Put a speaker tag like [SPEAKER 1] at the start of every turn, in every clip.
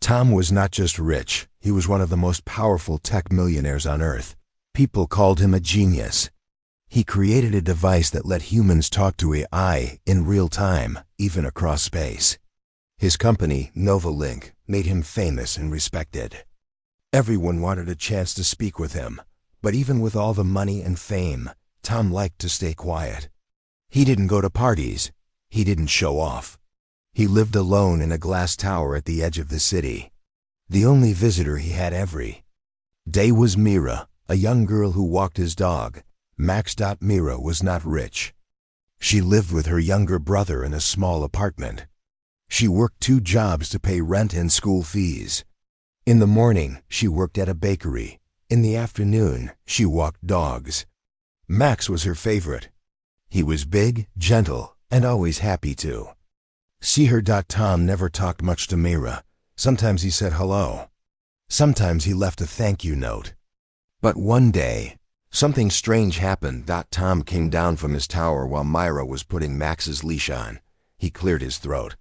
[SPEAKER 1] Tom was not just rich, he was one of the most powerful tech millionaires on Earth. People called him a genius. He created a device that let humans talk to AI in real time, even across space. His company, Novalink, made him famous and respected. Everyone wanted a chance to speak with him, but even with all the money and fame, Tom liked to stay quiet. He didn't go to parties. He didn't show off. He lived alone in a glass tower at the edge of the city. The only visitor he had every day was Mira, a young girl who walked his dog. Mira was not rich. She lived with her younger brother in a small apartment. She worked 2 jobs to pay rent and school fees. In the morning, she worked at a bakery. In the afternoon, she walked dogs. Max was her favorite. He was big, gentle, and always happy to see her. Tom never talked much to Mira. Sometimes he said hello. Sometimes he left a thank you note. But one day, something strange happened. Tom came down from his tower while Mira was putting Max's leash on. He cleared his throat.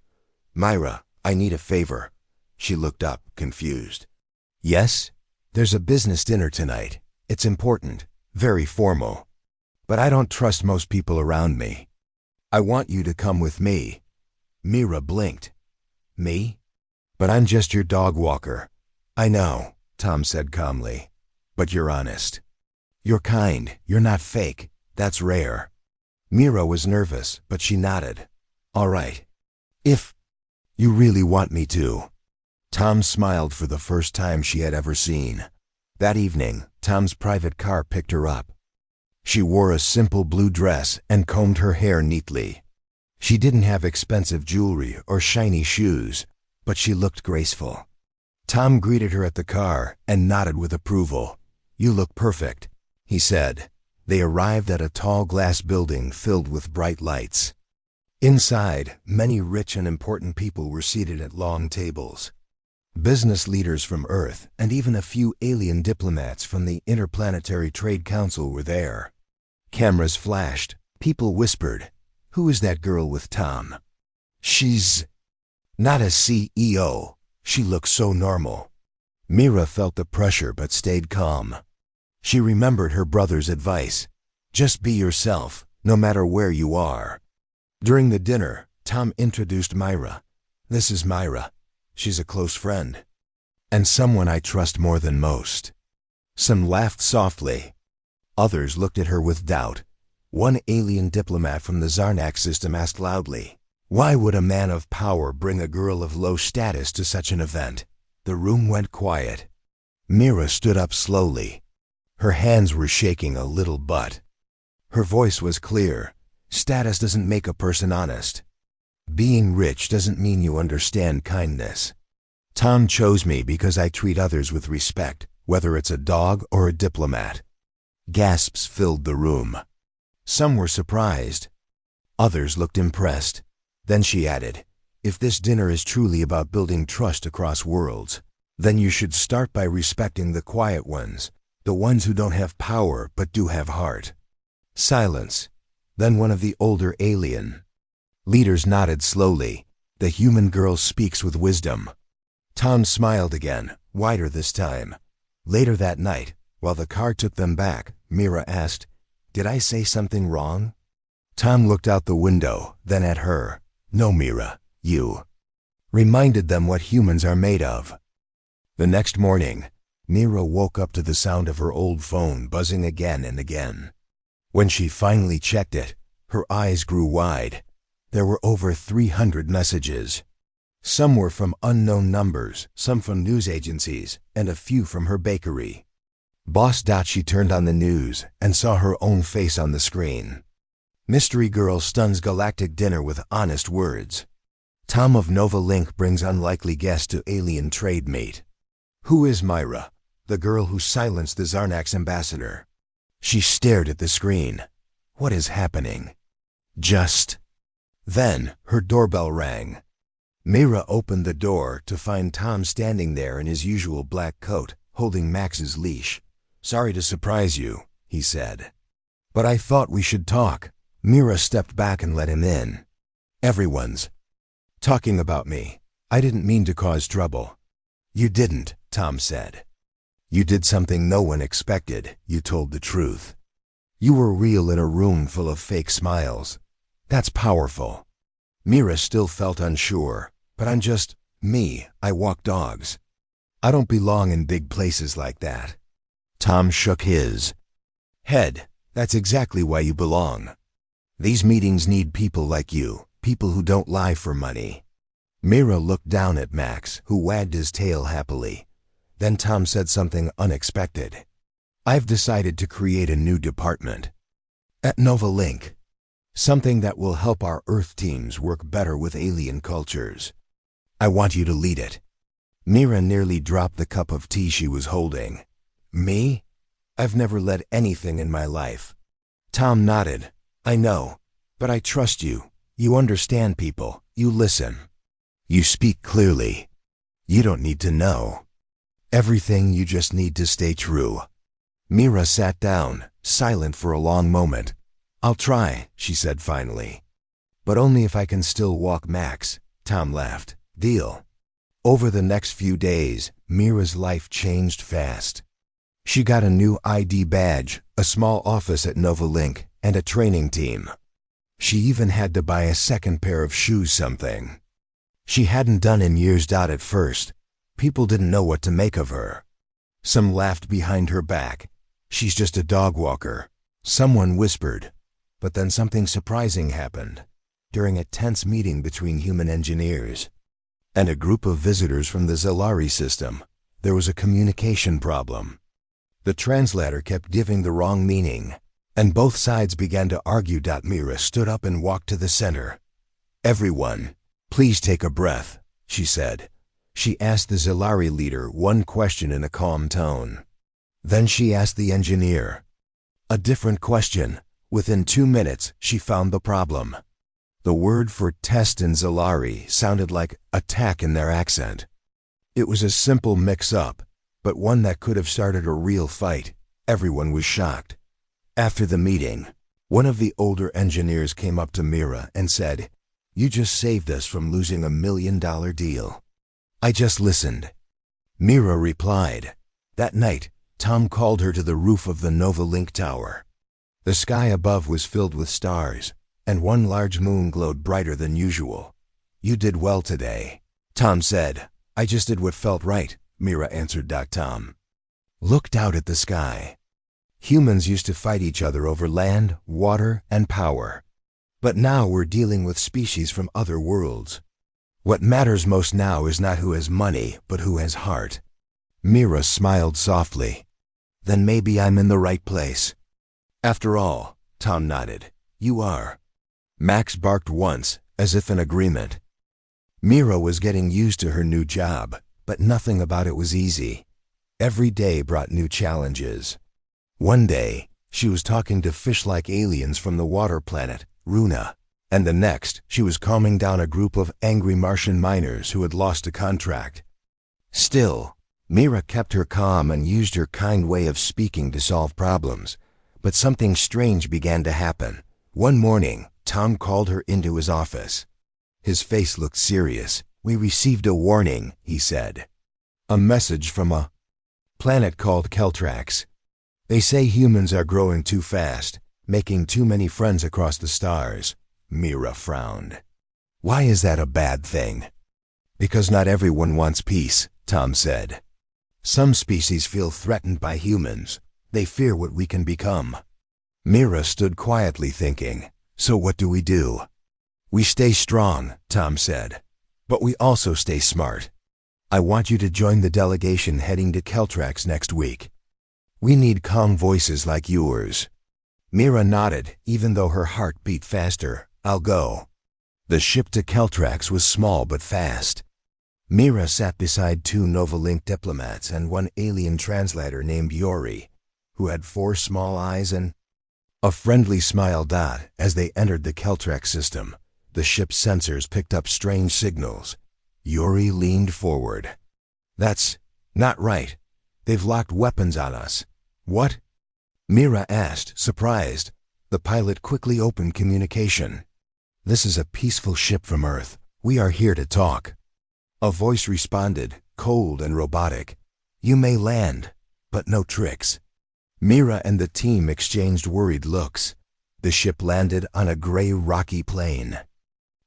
[SPEAKER 1] "Mira, I need a favor." She looked up, confused. "Yes? There's a business dinner tonight. It's important, very formal. But I don't trust most people around me. I want you to come with me." Mira blinked. "Me? But I'm just your dog walker." "I know," Tom said calmly. "But you're honest. You're kind. You're not fake. That's rare." Mira was nervous, but she nodded. "All right. If you really want me to." Tom smiled for the first time she had ever seen. That evening, Tom's private car picked her up. She wore a simple blue dress and combed her hair neatly. She didn't have expensive jewelry or shiny shoes, but she looked graceful. Tom greeted her at the car and nodded with approval. "You look perfect," he said. They arrived at a tall glass building filled with bright lights. Inside, many rich and important people were seated at long tables. Business leaders from Earth and even a few alien diplomats from the Interplanetary Trade Council were there. Cameras flashed. People whispered, "Who is that girl with Tom? She's not a CEO. She looks so normal." Mira felt the pressure but stayed calm. She remembered her brother's advice. Just be yourself, no matter where you are. During the dinner, Tom introduced Mira. "This is Mira. She's a close friend. And someone I trust more than most." Some laughed softly. Others looked at her with doubt. One alien diplomat from the Zarnak system asked loudly, "Why would a man of power bring a girl of low status to such an event?" The room went quiet. Mira stood up slowly. Her hands were shaking a little, but her voice was clear. "Status doesn't make a person honest. Being rich doesn't mean you understand kindness. Tom chose me because I treat others with respect, whether it's a dog or a diplomat." Gasps filled the room. Some were surprised. Others looked impressed. Then she added, "If this dinner is truly about building trust across worlds, then you should start by respecting the quiet ones, the ones who don't have power but do have heart." Silence. Then one of the older alien leaders nodded slowly. "The human girl speaks with wisdom." Tom smiled again, wider this time. Later that night, while the car took them back, Mira asked, "Did I say something wrong?" Tom looked out the window, then at her. "No, Mira, you reminded them what humans are made of." The next morning, Mira woke up to the sound of her old phone buzzing again and again. When she finally checked it, her eyes grew wide. There were over 300 messages. Some were from unknown numbers, some from news agencies, and a few from her bakery. She turned on the news and saw her own face on the screen. "Mystery girl stuns galactic dinner with honest words." "Tom of Novalink brings unlikely guest to alien trade meet." "Who is Mira, the girl who silenced the Zarnak's ambassador?" She stared at the screen. What is happening? Just then, her doorbell rang. Mira opened the door to find Tom standing there in his usual black coat, holding Max's leash. "Sorry to surprise you," he said. "But I thought we should talk." Mira stepped back and let him in. "Everyone's talking about me. I didn't mean to cause trouble." You didn't, Tom said. You did something no one expected. You told the truth. You were real in a room full of fake smiles. That's powerful. Mira still felt unsure, but I'm just me. I walk dogs. I don't belong in big places like that. Tom shook his head. That's exactly why you belong. These meetings need people like you, people who don't lie for money. Mira looked down at Max, who wagged his tail happily. Then Tom said something unexpected. I've decided to create a new department at Novalink. Something that will help our Earth teams work better with alien cultures. I want you to lead it. Mira nearly dropped the cup of tea she was holding. Me? I've never led anything in my life. Tom nodded. I know, but I trust you. You understand people. You listen. You speak clearly. You don't need to know everything, you just need to stay true. Mira sat down, silent for a long moment. I'll try, she said finally. But only if I can still walk Max. Tom laughed. Deal. Over the next few days, Mira's life changed fast. She got a new ID badge, a small office at Novalink, and a training team. She even had to buy a second pair of shoes, something she hadn't done in years. At first, people didn't know what to make of her. Some laughed behind her back. She's just a dog walker, someone whispered. But then something surprising happened. During a tense meeting between human engineers and a group of visitors from the Zellari system, there was a communication problem. The translator kept giving the wrong meaning, and both sides began to argue. Mira stood up and walked to the center. Everyone, please take a breath, she said. She asked the Zellari leader one question in a calm tone. Then she asked the engineer a different question. Within 2 minutes, she found the problem. The word for test in Zellari sounded like attack in their accent. It was a simple mix-up, but one that could have started a real fight. Everyone was shocked. After the meeting, one of the older engineers came up to Mira and said, You just saved us from losing $1 million deal. I just listened. Mira replied. That night, Tom called her to the roof of the Novalink tower. The sky above was filled with stars, and one large moon glowed brighter than usual. You did well today, Tom said. I just did what felt right, Mira answered. Tom looked out at the sky. Humans used to fight each other over land, water, and power. But now we're dealing with species from other worlds. What matters most now is not who has money, but who has heart. Mira smiled softly. Then maybe I'm in the right place. After all, Tom nodded. You are. Max barked once, as if in agreement. Mira was getting used to her new job, but nothing about it was easy. Every day brought new challenges. One day, she was talking to fish-like aliens from the water planet, Runa, and the next, she was calming down a group of angry Martian miners who had lost a contract. Still, Mira kept her calm and used her kind way of speaking to solve problems. But something strange began to happen. One morning, Tom called her into his office. His face looked serious. We received a warning, he said. A message from a planet called Keltrax. They say humans are growing too fast, making too many friends across the stars. Mira frowned. Why is that a bad thing? Because not everyone wants peace, Tom said. Some species feel threatened by humans. They fear what we can become. Mira stood quietly thinking, so what do? We stay strong, Tom said. But we also stay smart. I want you to join the delegation heading to Keltrax next week. We need calm voices like yours. Mira nodded, even though her heart beat faster. I'll go. The ship to Keltrax was small but fast. Mira sat beside 2 Novalink diplomats and one alien translator named Yori, who had 4 small eyes and a friendly smile. As they entered the Keltrax system, the ship's sensors picked up strange signals. Yori leaned forward. That's not right. They've locked weapons on us. What? Mira asked, surprised. The pilot quickly opened communication. This is a peaceful ship from Earth. We are here to talk. A voice responded, cold and robotic. You may land, but no tricks. Mira and the team exchanged worried looks. The ship landed on a gray, rocky plain.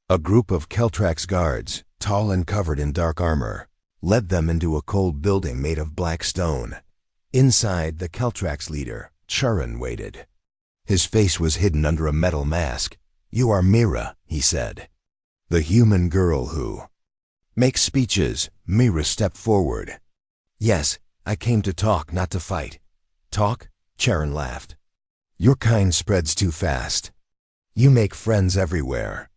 [SPEAKER 1] A group of Keltrax guards, tall and covered in dark armor, led them into a cold building made of black stone. Inside, the Keltrax leader, Charon, waited. His face was hidden under a metal mask. "You are Mira," he said. "The human girl who makes speeches." Mira stepped forward. "Yes, I came to talk, not to fight." "Talk?" Charon laughed. "Your kind spreads too fast. You make friends everywhere.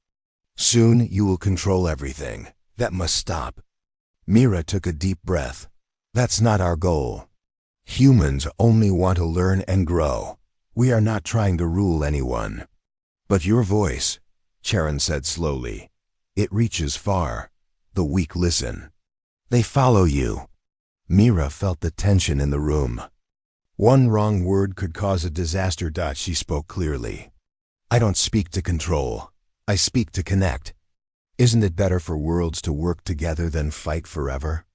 [SPEAKER 1] Soon you will control everything. That must stop." Mira took a deep breath. "That's not our goal. Humans only want to learn and grow. We are not trying to rule anyone." "But your voice," Charon said slowly, "it reaches far. The weak listen. They follow you." Mira felt the tension in the room. One wrong word could cause a disaster. She spoke clearly. "I don't speak to control. I speak to connect. Isn't it better for worlds to work together than fight forever?"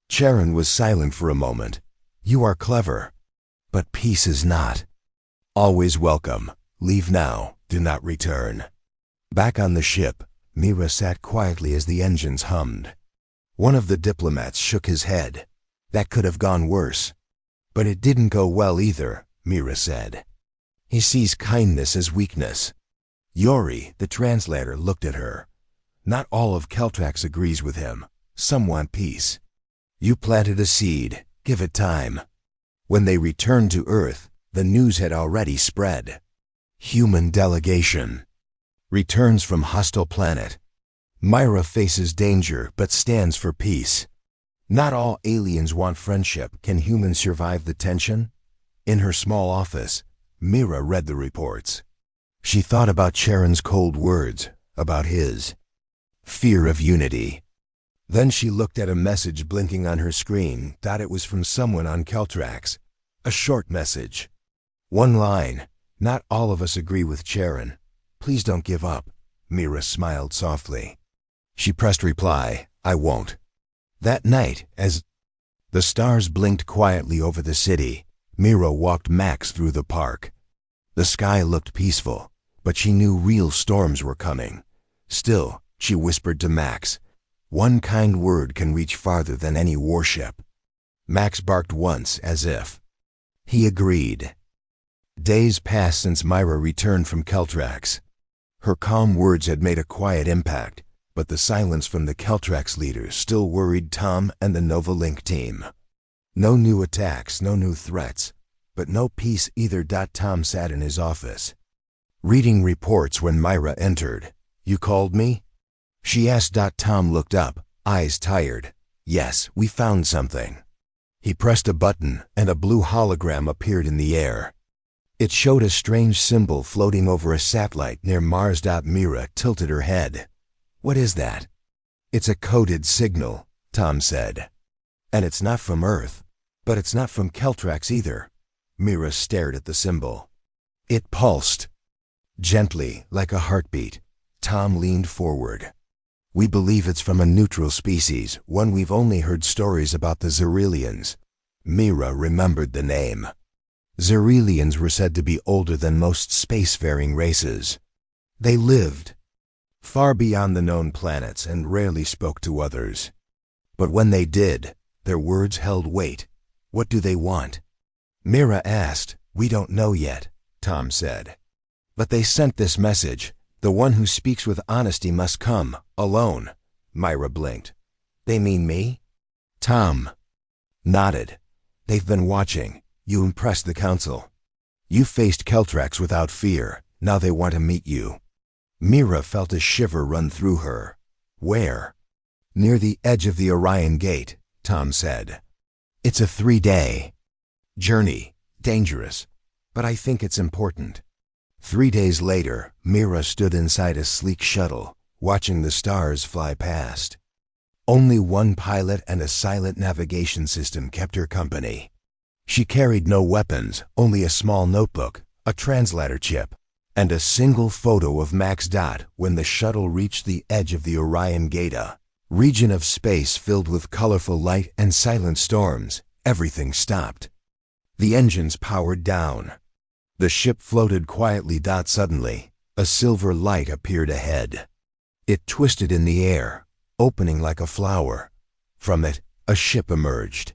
[SPEAKER 1] Charon was silent for a moment. "You are clever, but peace is not. Always welcome. Leave now. Do not return." Back on the ship, Mira sat quietly as the engines hummed. One of the diplomats shook his head. "That could have gone worse." "But it didn't go well either," Mira said. "He sees kindness as weakness." Yori, the translator, looked at her. "Not all of Keltrax agrees with him. Some want peace. You planted a seed. Give it time." When they returned to Earth, the news had already spread. Human delegation returns from hostile planet. Myra faces danger but stands for peace. Not all aliens want friendship. Can humans survive the tension? In her small office, Mira read the reports. She thought about Charon's cold words, about his fear of unity. Then she looked at a message blinking on her screen. It was from someone on Keltrax. A short message. One line. "Not all of us agree with Charon. Please don't give up." Mira smiled softly. She pressed reply. "I won't." That night, as the stars blinked quietly over the city, Mira walked Max through the park. The sky looked peaceful, but she knew real storms were coming. Still, she whispered to Max, "One kind word can reach farther than any warship." Max barked once, as if he agreed. Days passed since Myra returned from Keltrax. Her calm words had made a quiet impact, but the silence from the Keltrax leaders still worried Tom and the Novalink team. No new attacks, no new threats, but no peace either. Tom sat in his office, reading reports when Myra entered. "You called me?" she asked. Tom looked up, eyes tired. "Yes, we found something." He pressed a button, and a blue hologram appeared in the air. It showed a strange symbol floating over a satellite near Mars. Mira tilted her head. "What is that?" "It's a coded signal," Tom said. "And it's not from Earth, but it's not from Keltrax either." Mira stared at the symbol. It pulsed gently, like a heartbeat. Tom leaned forward. "We believe it's from a neutral species, one we've only heard stories about, the Xerilians." Mira remembered the name. Xerilians were said to be older than most spacefaring races. They lived far beyond the known planets and rarely spoke to others. But when they did, their words held weight. "What do they want?" Mira asked. "We don't know yet," Tom said. "But they sent this message. The one who speaks with honesty must come, alone." Myra blinked. "They mean me?" Tom nodded. "They've been watching. You impressed the council. You faced Keltrax without fear. Now they want to meet you." Mira felt a shiver run through her. "Where?" "Near the edge of the Orion Gate," Tom said. "It's a 3-day journey. Dangerous, but I think it's important." 3 days later, Mira stood inside a sleek shuttle, watching the stars fly past. Only one pilot and a silent navigation system kept her company. She carried no weapons, only a small notebook, a translator chip, and a single photo of Max. When the shuttle reached the edge of the Orion Gate, Region of space filled with colorful light and silent storms. Everything stopped. The engines powered down. The ship floated quietly. Suddenly, a silver light appeared ahead. It twisted in the air, opening like a flower. From it, a ship emerged.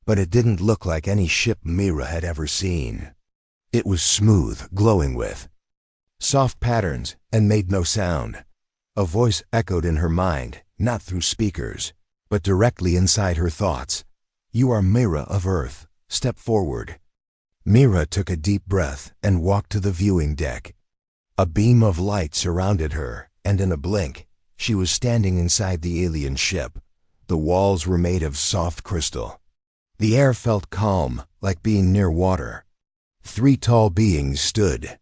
[SPEAKER 1] But it didn't look like any ship Mira had ever seen. It was smooth, glowing with soft patterns, and made no sound. A voice echoed in her mind, not through speakers, but directly inside her thoughts. "You are Mira of Earth. Step forward." Mira took a deep breath and walked to the viewing deck. A beam of light surrounded her, and in a blink, she was standing inside the alien ship. The walls were made of soft crystal. The air felt calm, like being near water. 3 tall beings stood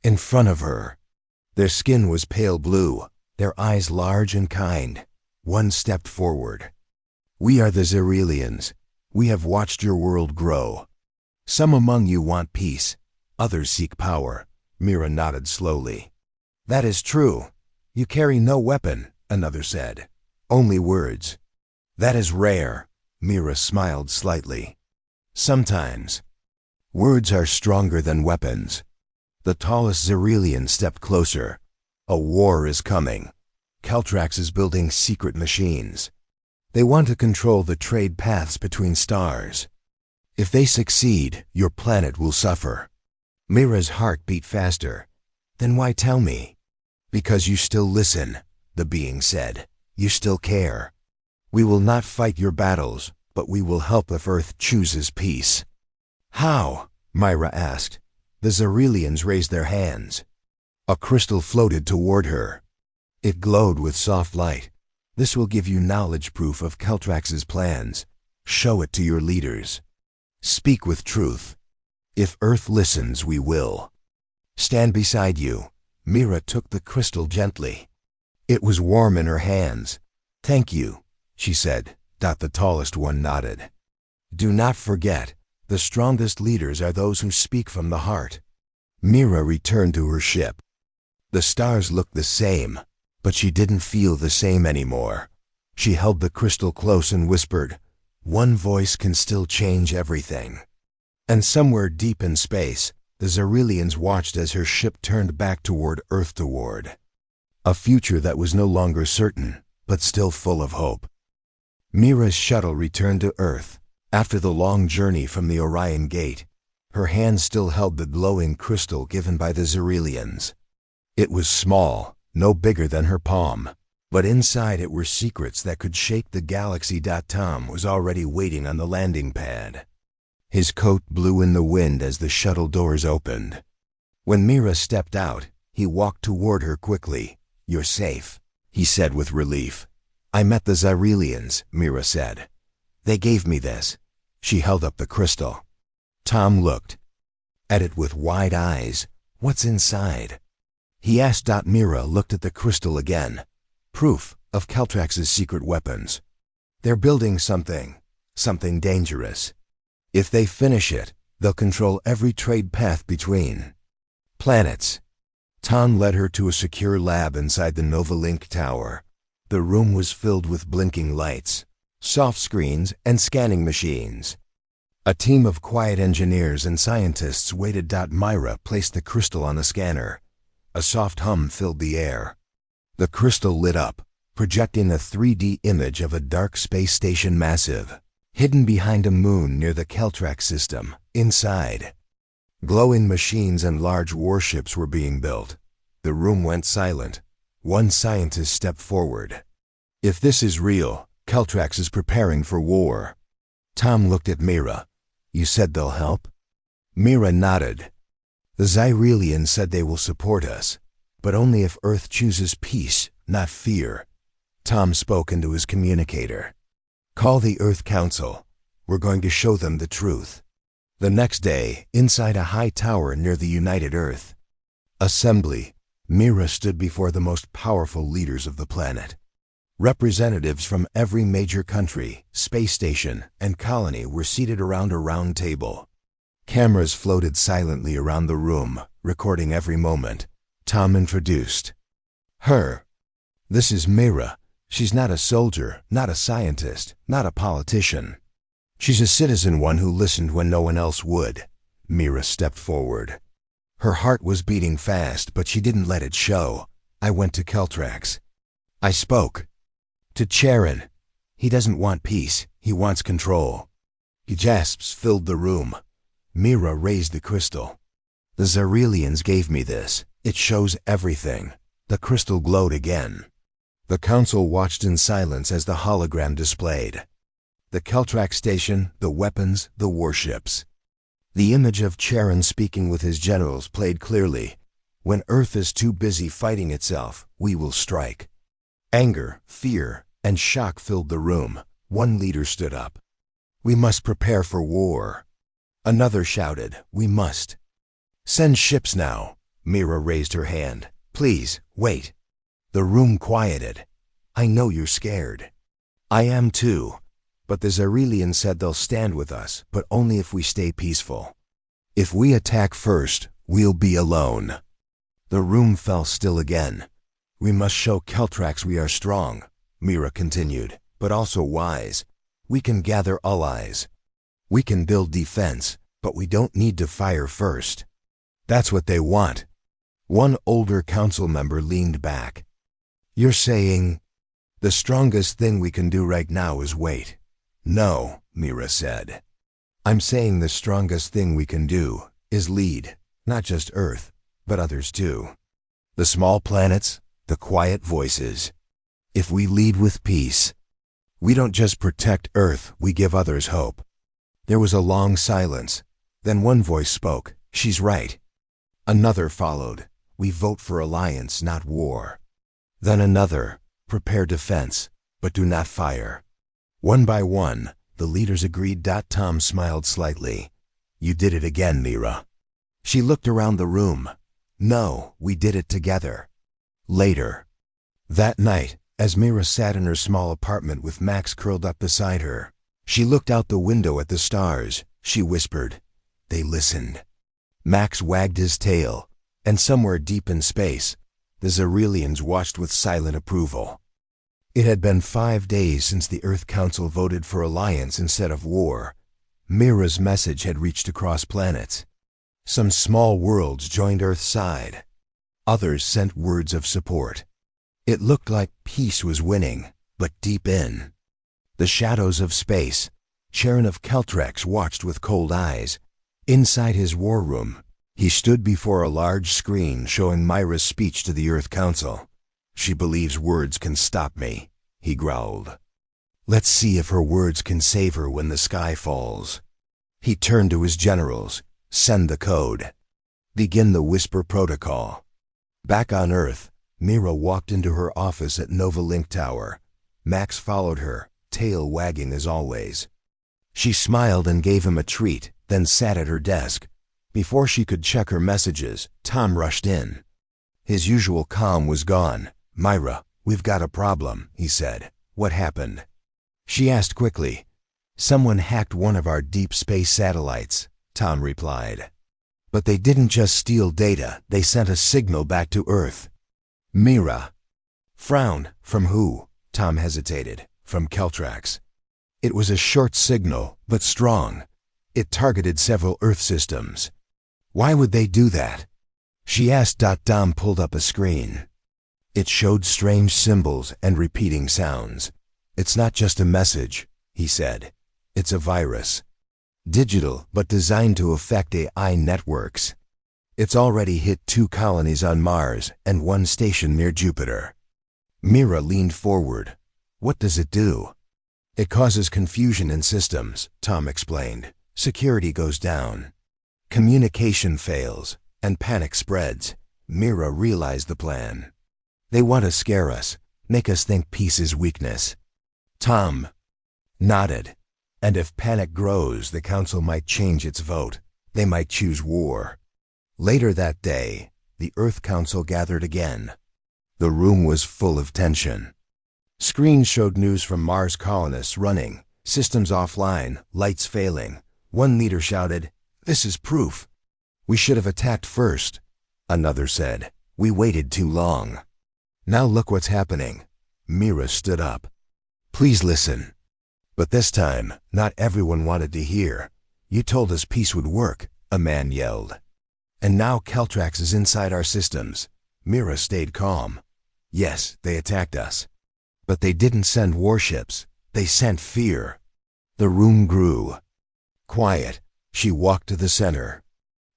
[SPEAKER 1] in front of her. Their skin was pale blue, their eyes large and kind. One stepped forward. "We are the Xerelians. We have watched your world grow. Some among you want peace, others seek power." Mira nodded slowly. "That is true. You carry no weapon," another said. "Only words." "That is rare." Mira smiled slightly. "Sometimes words are stronger than weapons." The tallest Xerelian stepped closer. "A war is coming. Caltrax is building secret machines. They want to control the trade paths between stars. If they succeed, your planet will suffer." Mira's heart beat faster. "Then why tell me?" "Because you still listen," the being said. "You still care. We will not fight your battles, but we will help if Earth chooses peace." "How?" Myra asked. The Xerelians raised their hands. A crystal floated toward her. It glowed with soft light. "This will give you knowledge proof of Caltrax's plans. Show it to your leaders. Speak with truth. If Earth listens, we will stand beside you." Mira took the crystal gently. It was warm in her hands. "Thank you," she said. The tallest one nodded. "Do not forget, the strongest leaders are those who speak from the heart." Mira returned to her ship. The stars looked the same, but she didn't feel the same anymore. She held the crystal close and whispered, "One voice can still change everything." And somewhere deep in space, the Xerelians watched as her ship turned back toward Earth, toward a future that was no longer certain, but still full of hope. Mira's shuttle returned to Earth. After the long journey from the Orion Gate, her hand still held the glowing crystal given by the Xerelians. It was small, no bigger than her palm, but inside it were secrets that could shake the galaxy. Tom was already waiting on the landing pad. His coat blew in the wind as the shuttle doors opened. When Mira stepped out, he walked toward her quickly. "You're safe," he said with relief. "I met the Xerelians," Mira said. "They gave me this." She held up the crystal. Tom looked at it with wide eyes. "What's inside?" he asked. Mira looked at the crystal again. "Proof of Caltrax's secret weapons. They're building something dangerous. If they finish it, they'll control every trade path between planets." Tom led her to a secure lab inside the Novalink Tower. The room was filled with blinking lights, soft screens, and scanning machines. A team of quiet engineers and scientists waited. Myra placed the crystal on a scanner. A soft hum filled the air. The crystal lit up, projecting a 3D image of a dark space station, massive, hidden behind a moon near the Caltrax system. Inside, glowing machines and large warships were being built. The room went silent. One scientist stepped forward. "If this is real, Caltrax is preparing for war." Tom looked at Mira. "You said they'll help?" Mira nodded. "The Xerelians said they will support us, but only if Earth chooses peace, not fear." Tom spoke into his communicator. "Call the Earth Council. We're going to show them the truth." The next day, inside a high tower near the United Earth Assembly, Mira stood before the most powerful leaders of the planet. Representatives from every major country, space station, and colony were seated around a round table. Cameras floated silently around the room, recording every moment. Tom introduced her. "This is Mira. She's not a soldier, not a scientist, not a politician. She's a citizen, one who listened when no one else would. Mira stepped forward. Her heart was beating fast, but she didn't let it show. I went to Keltrax. I spoke. To Charon. He doesn't want peace, he wants control. Gasps filled the room. Mira raised the crystal. The Zarelians gave me this. It shows everything. The crystal glowed again. The council watched in silence as the hologram displayed. The Keltrax station, the weapons, the warships. The image of Charon speaking with his generals played clearly. When Earth is too busy fighting itself, we will strike. Anger, fear, and shock filled the room. One leader stood up. We must prepare for war. Another shouted, we must. Send ships now. Mira raised her hand. Please, wait. The room quieted. I know you're scared. I am too. But the Zarelians said they'll stand with us, but only if we stay peaceful. If we attack first, we'll be alone. The room fell still again. We must show Keltrax we are strong, Mira continued, but also wise. We can gather allies. We can build defense, but we don't need to fire first. That's what they want. One older council member leaned back. You're saying, the strongest thing we can do right now is wait. No, Mira said. I'm saying the strongest thing we can do is lead, not just Earth, but others too. The small planets, the quiet voices. If we lead with peace, we don't just protect Earth, we give others hope. There was a long silence. Then one voice spoke, she's right. Another followed, we vote for alliance, not war. Then another, prepare defense, but do not fire. One by one, the leaders agreed. Tom smiled slightly. You did it again, Mira. She looked around the room. No, we did it together. Later. That night, as Mira sat in her small apartment with Max curled up beside her, she looked out the window at the stars. She whispered. They listened. Max wagged his tail, and somewhere deep in space, the Zarelians watched with silent approval. It had been 5 days since the Earth Council voted for alliance instead of war. Mira's message had reached across planets. Some small worlds joined Earth's side. Others sent words of support. It looked like peace was winning, but deep in the shadows of space, Charon of Keltrax watched with cold eyes. Inside his war room, he stood before a large screen showing Mira's speech to the Earth Council. She believes words can stop me, he growled. Let's see if her words can save her when the sky falls. He turned to his generals. Send the code. Begin the whisper protocol. Back on Earth, Mira walked into her office at Nova Link Tower. Max followed her, tail wagging as always. She smiled and gave him a treat, then sat at her desk. Before she could check her messages, Tom rushed in. His usual calm was gone. Mira, we've got a problem, he said. What happened? She asked quickly. Someone hacked one of our deep space satellites, Tom replied. But they didn't just steal data, they sent a signal back to Earth. Mira frowned. From who? Tom hesitated. From Keltrax. It was a short signal, but strong. It targeted several Earth systems. Why would they do that? She asked. Tom pulled up a screen. It showed strange symbols and repeating sounds. It's not just a message, he said. It's a virus. Digital, but designed to affect AI networks. It's already hit 2 colonies on Mars and 1 station near Jupiter. Mira leaned forward. What does it do? It causes confusion in systems, Tom explained. Security goes down. Communication fails, and panic spreads. Mira realized the plan. They want to scare us, make us think peace is weakness. Tom nodded. And if panic grows, the council might change its vote. They might choose war. Later that day, the Earth Council gathered again. The room was full of tension. Screens showed news from Mars colonists running, systems offline, lights failing. One leader shouted, "This is proof. We should have attacked first." Another said, "We waited too long." Now look what's happening. Mira stood up. Please listen. But this time, not everyone wanted to hear. You told us peace would work, a man yelled. And now Keltrax is inside our systems. Mira stayed calm. Yes, they attacked us. But they didn't send warships. They sent fear. The room grew. Quiet. She walked to the center.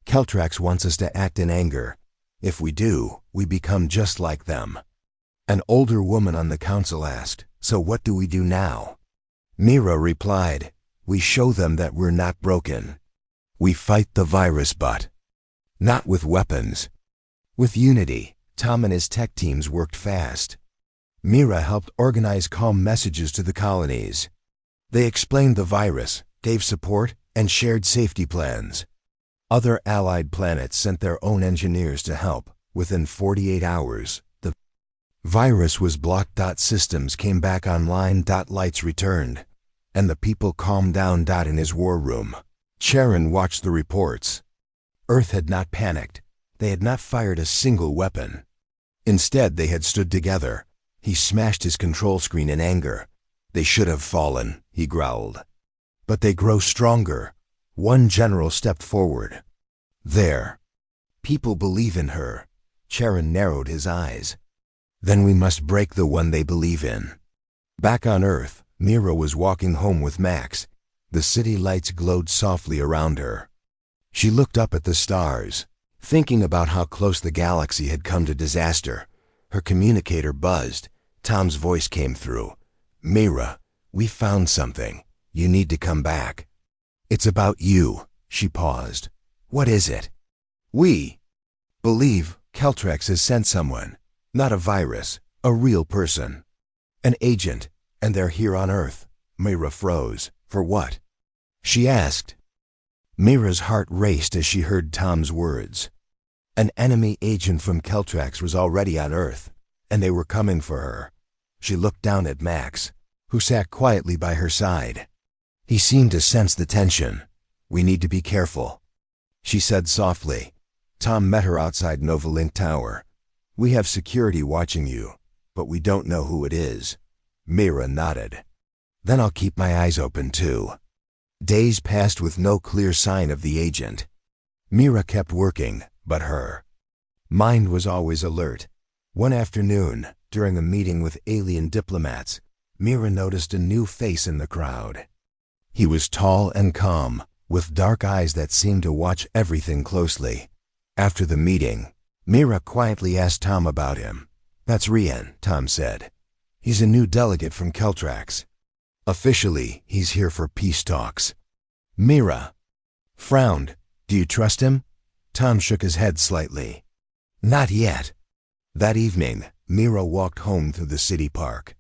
[SPEAKER 1] Keltrax wants us to act in anger. If we do, we become just like them. An older woman on the council asked, so what do we do now? Mira replied, we show them that we're not broken. We fight the virus, but not with weapons. With unity. Tom and his tech teams worked fast. Mira helped organize calm messages to the colonies. They explained the virus, gave support, and shared safety plans. Other allied planets sent their own engineers to help. Within 48 hours, the virus was blocked. Systems came back online. Lights returned. And the people calmed down. In his war room, Charon watched the reports. Earth had not panicked. They had not fired a single weapon. Instead, they had stood together. He smashed his control screen in anger. They should have fallen, he growled. But they grow stronger. One general stepped forward. There. People believe in her. Charon narrowed his eyes. Then we must break the one they believe in. Back on Earth, Mira was walking home with Max. The city lights glowed softly around her. She looked up at the stars, thinking about how close the galaxy had come to disaster. Her communicator buzzed. Tom's voice came through. Mira, we found something. You need to come back. It's about you. She paused. What is it? We believe Keltrax has sent someone. Not a virus, a real person. An agent, and they're here on Earth. Mira froze. For what? She asked. Mira's heart raced as she heard Tom's words. An enemy agent from Keltrax was already on Earth, and they were coming for her. She looked down at Max, who sat quietly by her side. He seemed to sense the tension. We need to be careful, she said softly. Tom met her outside Novalink Tower. We have security watching you, but we don't know who it is. Mira nodded. Then I'll keep my eyes open too. Days passed with no clear sign of the agent. Mira kept working, but her mind was always alert. One afternoon, during a meeting with alien diplomats, Mira noticed a new face in the crowd. He was tall and calm, with dark eyes that seemed to watch everything closely. After the meeting, Mira quietly asked Tom about him. That's Rian, Tom said. He's a new delegate from Keltrax. Officially, he's here for peace talks. Mira frowned. Do you trust him? Tom shook his head slightly. Not yet. That evening, Mira walked home through the city park.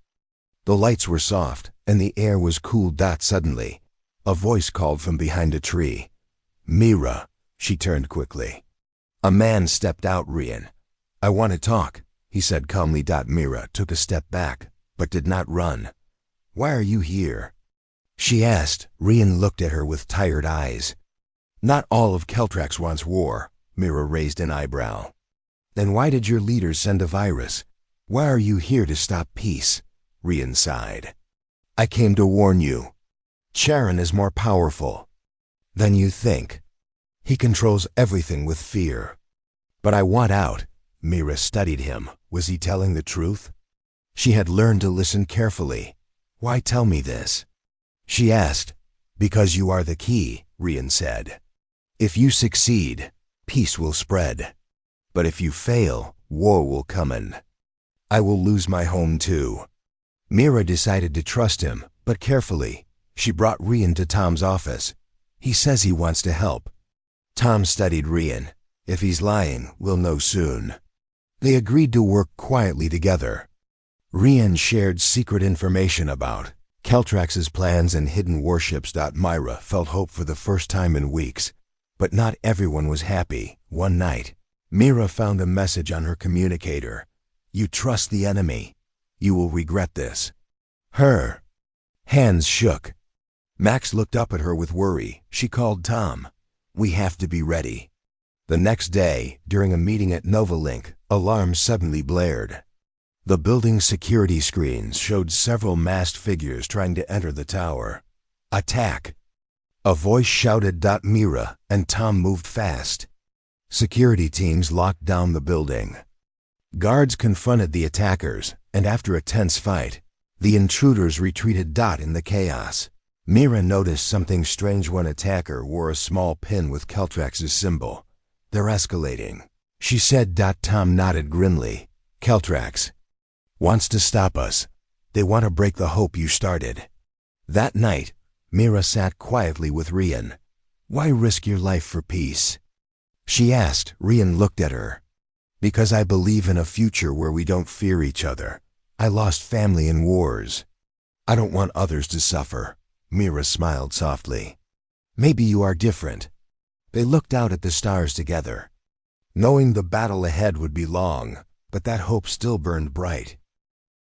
[SPEAKER 1] The lights were soft, and the air was cool. Suddenly, a voice called from behind a tree. Mira, she turned quickly. A man stepped out. Rian. I want to talk, he said calmly. Mira took a step back, but did not run. Why are you here? She asked. Rian looked at her with tired eyes. Not all of Keltrax wants war. Mira raised an eyebrow. Then why did your leaders send a virus? Why are you here to stop peace? Rian sighed. I came to warn you. Charon is more powerful than you think. He controls everything with fear. But I want out. Mira studied him. Was he telling the truth? She had learned to listen carefully. Why tell me this? She asked. Because you are the key, Rian said. If you succeed, peace will spread. But if you fail, war will come in. I will lose my home too. Mira decided to trust him, but carefully. She brought Rian to Tom's office. He says he wants to help. Tom studied Rian. If he's lying, we'll know soon. They agreed to work quietly together. Rian shared secret information about Keltrax's plans and hidden warships. Mira felt hope for the first time in weeks. But not everyone was happy. One night, Mira found a message on her communicator. You trust the enemy. You will regret this. Her hands shook. Max looked up at her with worry. She called Tom. We have to be ready. The next day, during a meeting at Novalink, alarms suddenly blared. The building's security screens showed several masked figures trying to enter the tower. Attack! A voice shouted. Mira and Tom moved fast. Security teams locked down the building. Guards confronted the attackers, and after a tense fight, the intruders retreated. In the chaos, Mira noticed something strange. One attacker wore a small pin with Keltrax's symbol. "They're escalating," she said. Tom nodded grimly. "Keltrax wants to stop us. They want to break the hope you started." That night, Mira sat quietly with Rian. "Why risk your life for peace?" she asked. Rian looked at her. "Because I believe in a future where we don't fear each other. I lost family in wars. I don't want others to suffer." Mira smiled softly. "Maybe you are different." They looked out at the stars together, knowing the battle ahead would be long, but that hope still burned bright.